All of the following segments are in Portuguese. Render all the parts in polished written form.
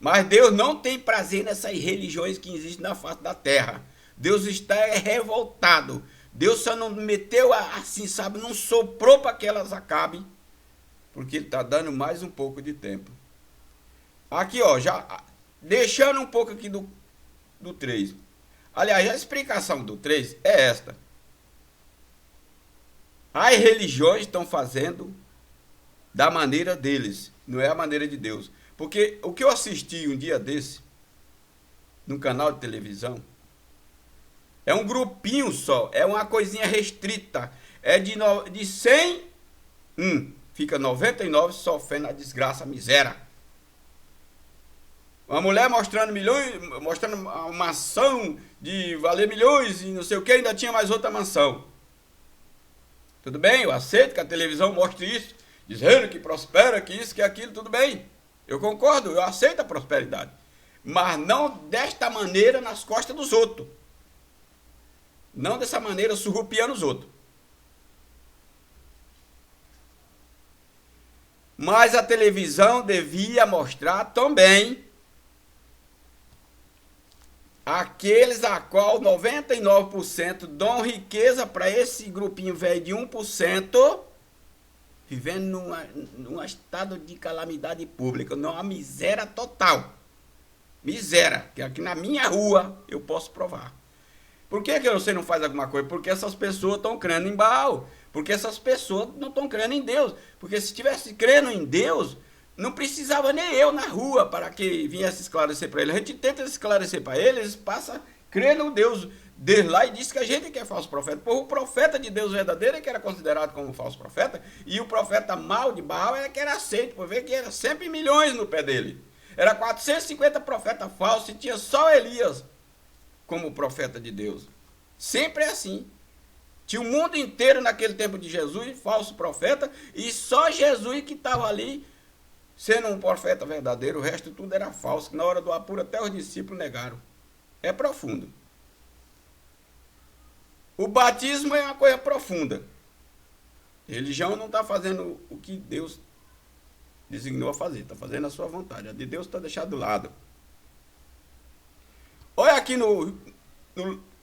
Mas Deus não tem prazer nessas religiões que existem na face da terra. Deus está revoltado. Deus só não meteu assim, sabe, não soprou para que elas acabem, porque Ele está dando mais um pouco de tempo. Aqui, ó, já deixando um pouco aqui do 3. Aliás, a explicação do 3 é esta. As religiões estão fazendo da maneira deles, não é a maneira de Deus. Porque o que eu assisti um dia desse, num canal de televisão, é um grupinho só, é uma coisinha restrita. É de 100, fica 99 sofrendo a desgraça, a miséria. Uma mulher mostrando milhões, mostrando uma mansão de valer milhões e não sei o que, ainda tinha mais outra mansão. Tudo bem, eu aceito que a televisão mostre isso, dizendo que prospera, que isso, que aquilo, tudo bem. Eu concordo, eu aceito a prosperidade. Mas não desta maneira nas costas dos outros. Não dessa maneira surrupiando os outros. Mas a televisão devia mostrar também aqueles a qual 99% dão riqueza para esse grupinho velho de 1%, vivendo num estado de calamidade pública, numa miséria total. Miséria, que aqui na minha rua eu posso provar. Por que você não faz alguma coisa? Porque essas pessoas estão crendo em Baal. Porque essas pessoas não estão crendo em Deus. Porque se estivesse crendo em Deus, não precisava nem eu na rua para que viesse esclarecer para eles. A gente tenta esclarecer para eles, eles passam a crer no Deus deles lá e diz que a gente que é falso profeta. Por o profeta de Deus verdadeiro é que era considerado como falso profeta, e o profeta mau de Baal era que era aceito, por ver que era sempre milhões no pé dele. Era 450 profetas falsos e tinha só Elias como profeta de Deus. Sempre é assim. Tinha o mundo inteiro naquele tempo de Jesus, falso profeta, e só Jesus que estava ali sendo um profeta verdadeiro. O resto tudo era falso, que na hora do apuro até os discípulos negaram. É profundo. O batismo é uma coisa profunda. A religião não está fazendo o que Deus designou a fazer, está fazendo a sua vontade. A de Deus está deixada do lado. Olha aqui no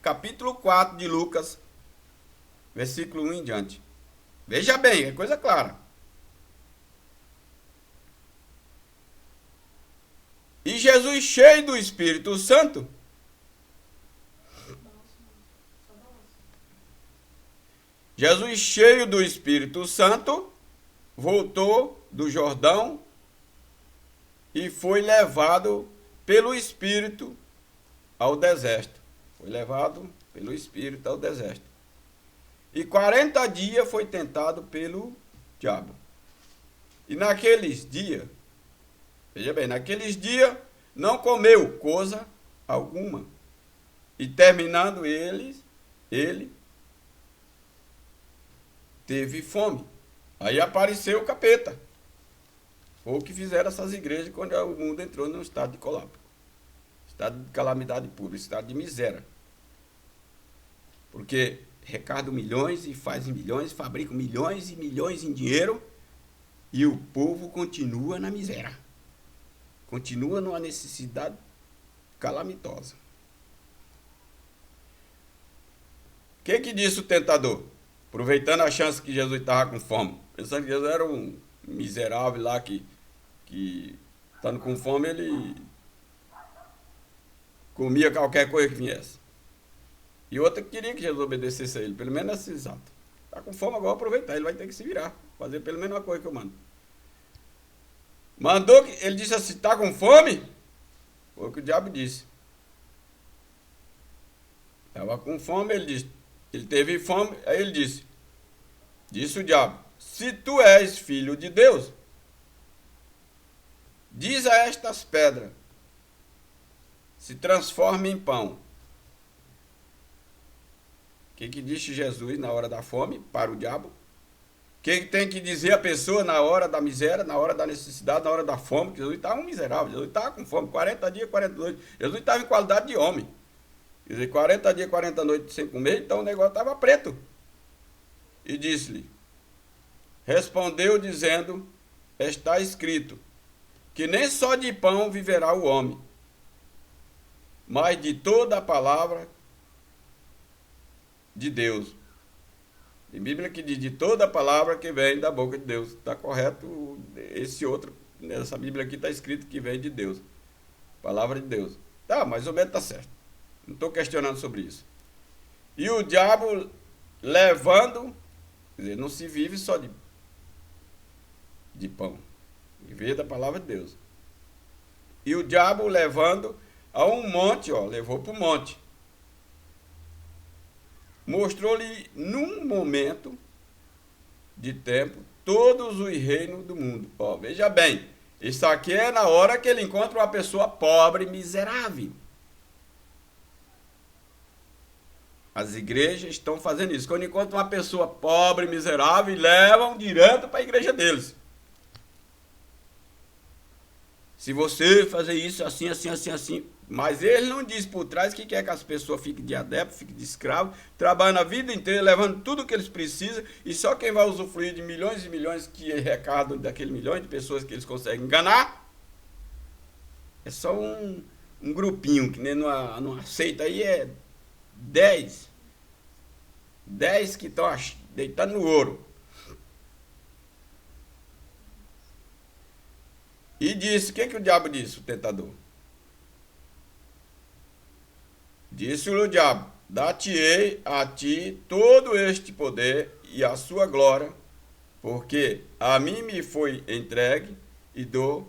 capítulo 4 de Lucas, versículo 1 em diante. Veja bem, é coisa clara. E Jesus, cheio do Espírito Santo, Jesus, cheio do Espírito Santo, voltou do Jordão e foi levado pelo Espírito ao deserto. Foi levado pelo Espírito ao deserto. E 40 dias foi tentado pelo diabo. E naqueles dias, veja bem, naqueles dias não comeu coisa alguma. E terminando ele teve fome. Aí apareceu o capeta. Foi o que fizeram essas igrejas quando o mundo entrou num estado de colapso. Estado de calamidade pública, estado de miséria. Porque recarga milhões e faz milhões, fabrica milhões e milhões em dinheiro e o povo continua na miséria. Continua numa necessidade calamitosa. O que disse o tentador? Aproveitando a chance que Jesus estava com fome. Pensando que Jesus era um miserável lá que estando com fome, ele comia qualquer coisa que viesse. E outra que queria que Jesus obedecesse a ele, pelo menos nesse exato. Está com fome agora, aproveitar, ele vai ter que se virar, fazer pelo menos uma coisa que eu mando. Mandou que ele disse assim: está com fome? Foi o que o diabo disse. Estava com fome, ele disse. Ele teve fome, aí ele disse o diabo: se tu és filho de Deus, diz a estas pedras, se transforme em pão. O que disse Jesus na hora da fome para o diabo? O que tem que dizer a pessoa na hora da miséria, na hora da necessidade, na hora da fome? Que Jesus estava um miserável, Jesus estava com fome, 40 dias, 40 noites. Jesus estava em qualidade de homem. Quer dizer, 40 dias, 40 noites sem comer, então o negócio estava preto. E disse-lhe, respondeu dizendo, está escrito, que nem só de pão viverá o homem, mas de toda a palavra de Deus. Tem Bíblia que diz de toda a palavra que vem da boca de Deus. Está correto esse outro, nessa Bíblia aqui está escrito que vem de Deus. Palavra de Deus. Tá, mais ou menos está certo. Não estou questionando sobre isso. E o diabo levando, quer dizer, não se vive só de pão. Viver da palavra de Deus. E o diabo levando a um monte, levou para o monte. Mostrou-lhe num momento de tempo todos os reinos do mundo. Veja bem, isso aqui é na hora que ele encontra uma pessoa pobre, miserável. As igrejas estão fazendo isso. Quando encontram uma pessoa pobre, miserável, levam direto para a igreja deles. Se você fazer isso assim, assim, assim, assim. Mas ele não diz por trás que quer que as pessoas fiquem de adepto, fiquem de escravo, trabalham a vida inteira, levando tudo o que eles precisam, e só quem vai usufruir de milhões e milhões que arrecadam daquele milhões de pessoas que eles conseguem enganar, é só um grupinho, que nem numa seita aí é 10 que estão deitando no ouro. E disse, o que o diabo disse, o tentador? Disse-lhe o diabo, dar-te-ei a ti todo este poder e a sua glória, porque a mim me foi entregue e dou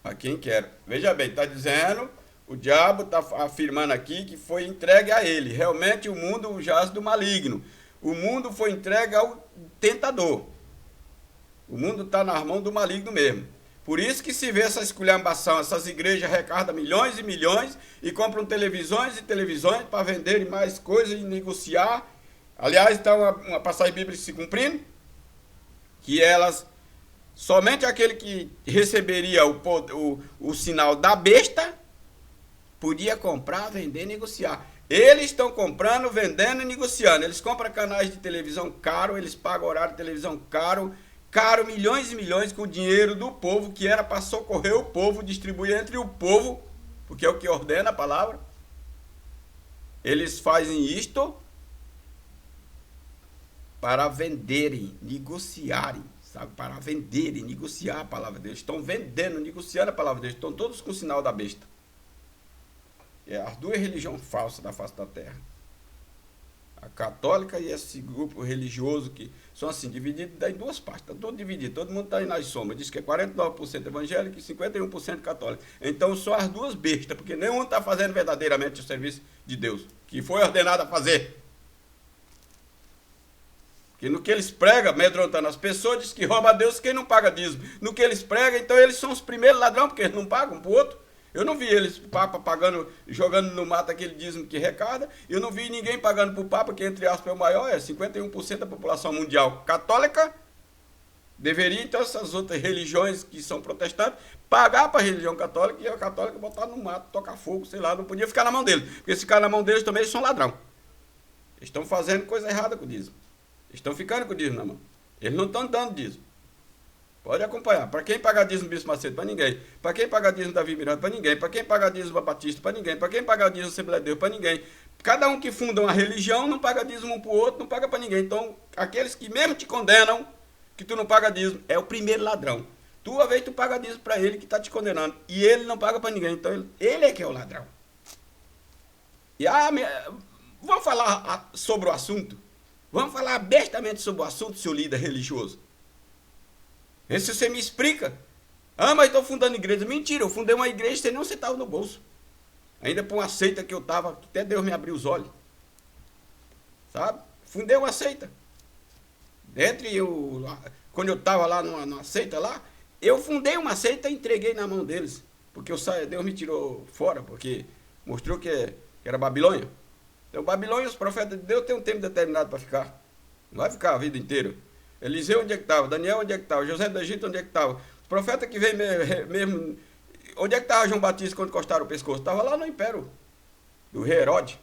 a quem quero. Veja bem, está dizendo, o diabo está afirmando aqui que foi entregue a ele. Realmente o mundo jaz do maligno. O mundo foi entregue ao tentador. O mundo está nas mãos do maligno mesmo. Por isso que se vê essa esculhambação, essas igrejas arrecadam milhões e milhões e compram televisões e televisões para venderem mais coisas e negociar. Aliás, está uma passagem bíblica se cumprindo, que elas, somente aquele que receberia o sinal da besta, podia comprar, vender e negociar. Eles estão comprando, vendendo e negociando. Eles compram canais de televisão caro, eles pagam horário de televisão caro, milhões e milhões com o dinheiro do povo, que era para socorrer o povo, distribuir entre o povo, porque é o que ordena a palavra. Eles fazem isto para venderem, negociarem, sabe? Para venderem, negociar a palavra de Deus. Estão vendendo, negociando a palavra de Deus. Estão todos com o sinal da besta. É as duas religiões falsas da face da terra. A católica e esse grupo religioso que são assim, divididos em duas partes. Está todo dividido, todo mundo está aí nas somas. Diz que é 49% evangélico e 51% católico. Então são as duas bestas, porque nenhum está fazendo verdadeiramente o serviço de Deus, que foi ordenado a fazer. Porque no que eles pregam, amedrontando as pessoas, diz que rouba a Deus quem não paga dízimo. No que eles pregam, então eles são os primeiros ladrões, porque eles não pagam um para o outro. Eu não vi eles, Papa, pagando, jogando no mato aquele dízimo que arrecada. Eu não vi ninguém pagando para o Papa, que entre aspas é o maior, é 51% da população mundial católica. Deveria, então, essas outras religiões que são protestantes, pagar para a religião católica e a católica botar no mato, tocar fogo, sei lá, não podia ficar na mão deles. Porque se ficar na mão deles também, eles são ladrão. Eles estão fazendo coisa errada com o dízimo. Eles estão ficando com o dízimo na mão. Eles não estão dando dízimo. Pode acompanhar. Para quem paga dízimo Bispo Macedo? Para ninguém. Para quem paga dízimo Davi Miranda? Para ninguém. Para quem paga dízimo Batista? Para ninguém. Para quem paga dízimo Assembleia de Deus? Para ninguém. Cada um que funda uma religião não paga dízimo um para o outro, não paga para ninguém. Então, aqueles que mesmo te condenam, que tu não paga dízimo, é o primeiro ladrão. Tu, uma vez, tu paga dízimo para ele que está te condenando. E ele não paga para ninguém. Então, ele é que é o ladrão. E vamos falar sobre o assunto? Vamos falar abertamente sobre o assunto, seu líder religioso. Se você me explica, mas estou fundando igreja. Mentira, eu fundei uma igreja sem nem um centavo no bolso. Ainda por uma seita que eu estava, até Deus me abriu os olhos. Sabe? Fundei uma seita. Quando eu estava lá numa seita lá, eu fundei uma seita e entreguei na mão deles. Porque Deus me tirou fora, porque mostrou que era Babilônia. Então, Babilônia, os profetas de Deus têm um tempo determinado para ficar. Não vai ficar a vida inteira. Eliseu, onde é que estava? Daniel, onde é que estava? José do Egito, onde é que estava? Os profetas que veio mesmo... Onde é que estava João Batista quando encostaram o pescoço? Estava lá no império do rei Herodes.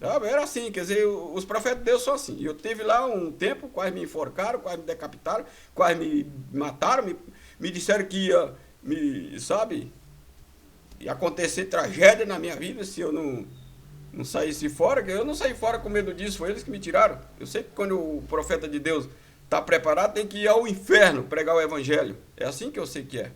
Era assim, quer dizer, os profetas de Deus são assim. Eu tive lá um tempo, quase me enforcaram, quase me decapitaram, quase me mataram, me disseram que ia, sabe, ia acontecer tragédia na minha vida se eu não saísse fora, que eu não saí fora com medo disso, foi eles que me tiraram. Eu sei que quando o profeta de Deus está preparado, tem que ir ao inferno pregar o evangelho. É assim que eu sei que é.